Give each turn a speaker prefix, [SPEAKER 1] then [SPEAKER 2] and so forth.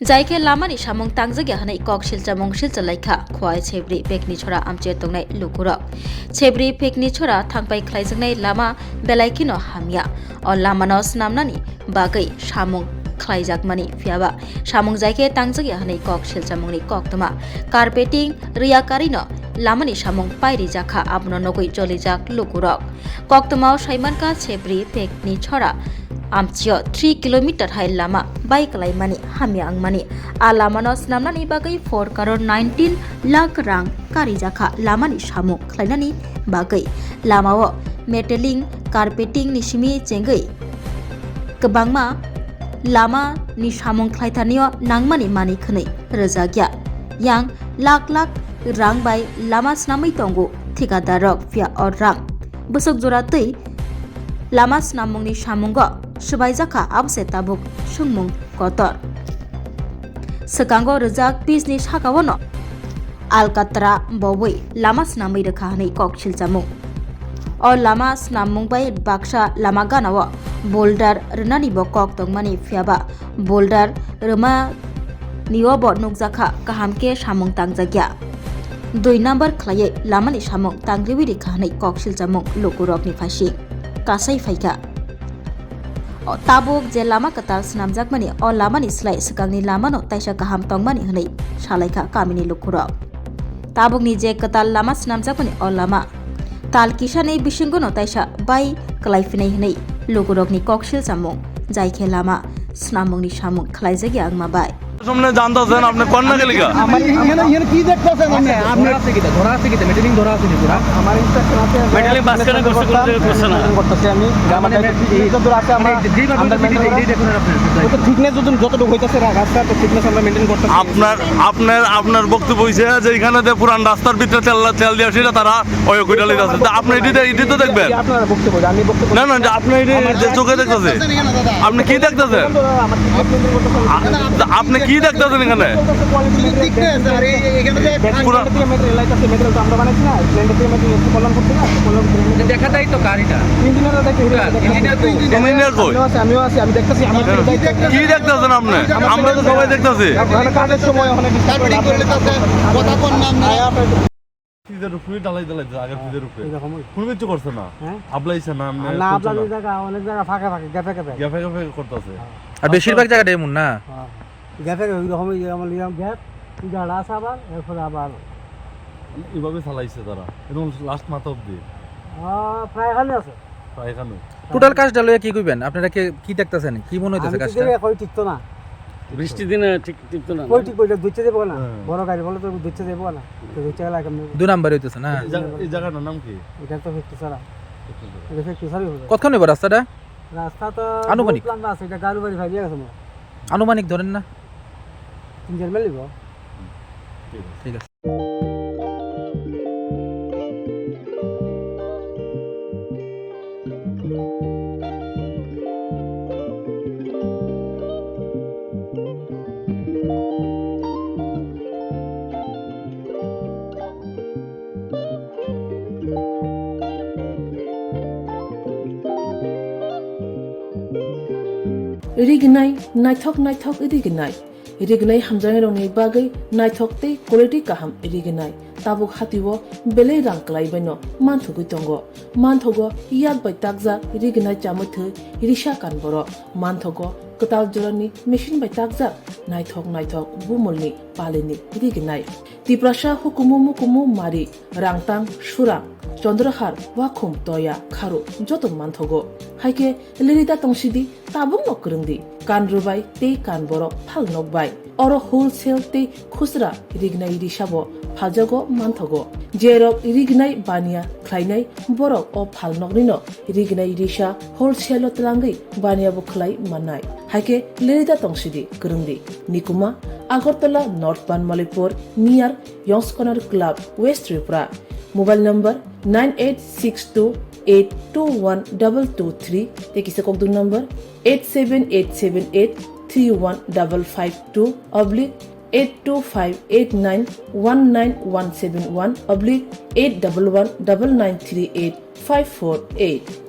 [SPEAKER 1] Jaikhe Lamani Samung Tangjakya hanai kok Silchamung Silchalaikha khwai chebri pekni chora amche tongnai Lukurok chebri pekni chora thangpai khlaijaknai Lama belaikino hamya o Lamano snamnani bagai Samung khlaijakmani phiaba Samung Jaikhe Tangjakya hanai kok Silchamungni koktoma carpeting riyakarino Lamani Samung pairi jakha abno nogoi jolijak Lukurok koktomao saimanka chebri pekni chora Amchio 3 kilometer hai lama bike laimani hamya angmani a lamano snamnani bagai 4 crore 19 lakh rang kari jakha lamani samu khlainani bagai lamao metalling carpeting ni simi chengai kebangma lama ni samung khlaitanio nangmani mani khonai rajagya yang lakh rang bai lama snamai tongo thikadarok fia or rang busuk jora tei lama snamungni samungo Subaijakha abse tabuk sungmung kotor sekango rejak pisni sakawono alkatra bowoi lama snamai rekha hanai kok silchamung o lama snamung bai baksa lama ganawo boulder renani bo kok tongmani phiaba boulder rema niyobo nukjakha kahamke samung tangjakya 2 number khlaye lamani samung tangriwi rekha hanai kok silchamung Lukurok ni phasi kasai phaika tabuk je lama katal snamjakmani o lamani slai sekangni lamano taisa kaham tongmani hanai salaikha kamini Lukurok tabukni je katal lama snamjakmani o lama tal kisani bisingono taisa bai klaifinai hanai Lukurokni koksil samung Jaikhe lama snamungni samung khlaijagi angma bai
[SPEAKER 2] সামনে জানতাছেন আপনি কোন না গেলিগা
[SPEAKER 3] আমার এখানে কি দেখতাছেন আপনি আছে কি ধরা আছে মেটেলিং ধরা আছে কি পুরা আমার ইনস্ট্রাকশন আছে
[SPEAKER 2] মেটেলিং বাসখানা করছে না
[SPEAKER 3] করতেছি আমি আমার যতদূর আছে আমরা মেইনটেইন দেখুন আপনি ওটা থিকনেস যতটুকু হইতাছে রাস্তা তো থিকনেস আমরা মেইনটেইন করতেছি
[SPEAKER 2] আপনার বক্তব্য হইছে যে এখানে যে পুরান রাস্তার ভিতরে তেল দিয়া সেটা তারা ওই কইটা লইতাছে তা আপনি এটি তো দেখবেন
[SPEAKER 3] আপনার বক্তব্য আমি বক্তব্য
[SPEAKER 2] না আপনি যে চোখে দেখতাছেন আপনি কি দেখতাছেন আপনি কি দেখতেছেন এখানে
[SPEAKER 3] দেখা যায় তো গাড়িটা
[SPEAKER 2] কি দেখতেছেন আপনি আমরা তো সবাই দেখতেছি
[SPEAKER 3] কাজের সময়
[SPEAKER 4] আর বেশিরভাগ জায়গাটা এমন না
[SPEAKER 3] গ্যাপের ওই রকমই আমার লিয়াম গ্যাপ জাড়া আছে আবার এরপরে আবার
[SPEAKER 2] এইভাবে চালাইছে তারা এবং লাস্ট মাথা অবধি
[SPEAKER 3] প্রায় এখানে আছে
[SPEAKER 4] টোটাল কাজটা লইয়া কি কইবেন আপনারা কি দেখতেছেন কি মনে হইতাছে কাজটা
[SPEAKER 3] কই ঠিক তো না
[SPEAKER 2] বৃষ্টি দিনে ঠিক তো না
[SPEAKER 3] কই ঠিক কইলে দুইতে দেব না বড় গাড়ি বলে তো দুইতে দেব না তো দুইতে লাগে
[SPEAKER 4] 2 নাম্বার হইতাছে না
[SPEAKER 2] এই জায়গাটার নাম কি
[SPEAKER 3] এটা তো ফিক্স সারা এটা ফিক্স সারা হবে
[SPEAKER 4] কতক্ষণ হবে রাস্তাটা
[SPEAKER 3] তো
[SPEAKER 4] আনুমানিক
[SPEAKER 3] প্ল্যান আছে এটা গাড়ি বাড়ি ভাই গেছে
[SPEAKER 4] আনুমানিক ধরেন না
[SPEAKER 3] 3 মিনিট লিব
[SPEAKER 4] ঠিক আছে
[SPEAKER 5] Rignai naithok rignai hamjangai rongni bagai naithok tei quality kaham rignai tabuk hatiwo belai rang klaibaino manthugui tongo manthogo yak bai takja rignai chamuthu risha kanboro manthogo katal jorani machine bai takja naithok bumulni palini rignai tiprasha hukumu mari rangtang surang Chandrahar wakhum toya kharu joton manthogo haike lirita tongsidi tabung nokrungdi kanrubai tei kanboro phal nokbai oro wholesale tei khusra rignai risabo phaljago manthogo jerok rignai bania khlainai borok o phal noknino rignai risa wholesale tlangai bania bo khlai manai haike lirita tongsidi krungdi nikuma Agartala North Banmalipur near Yongs Corner Club West Tripura Mobile number 9862821223 Tekisa Kokdun number 87878315552 oblique 82589191171 oblique 8119938 548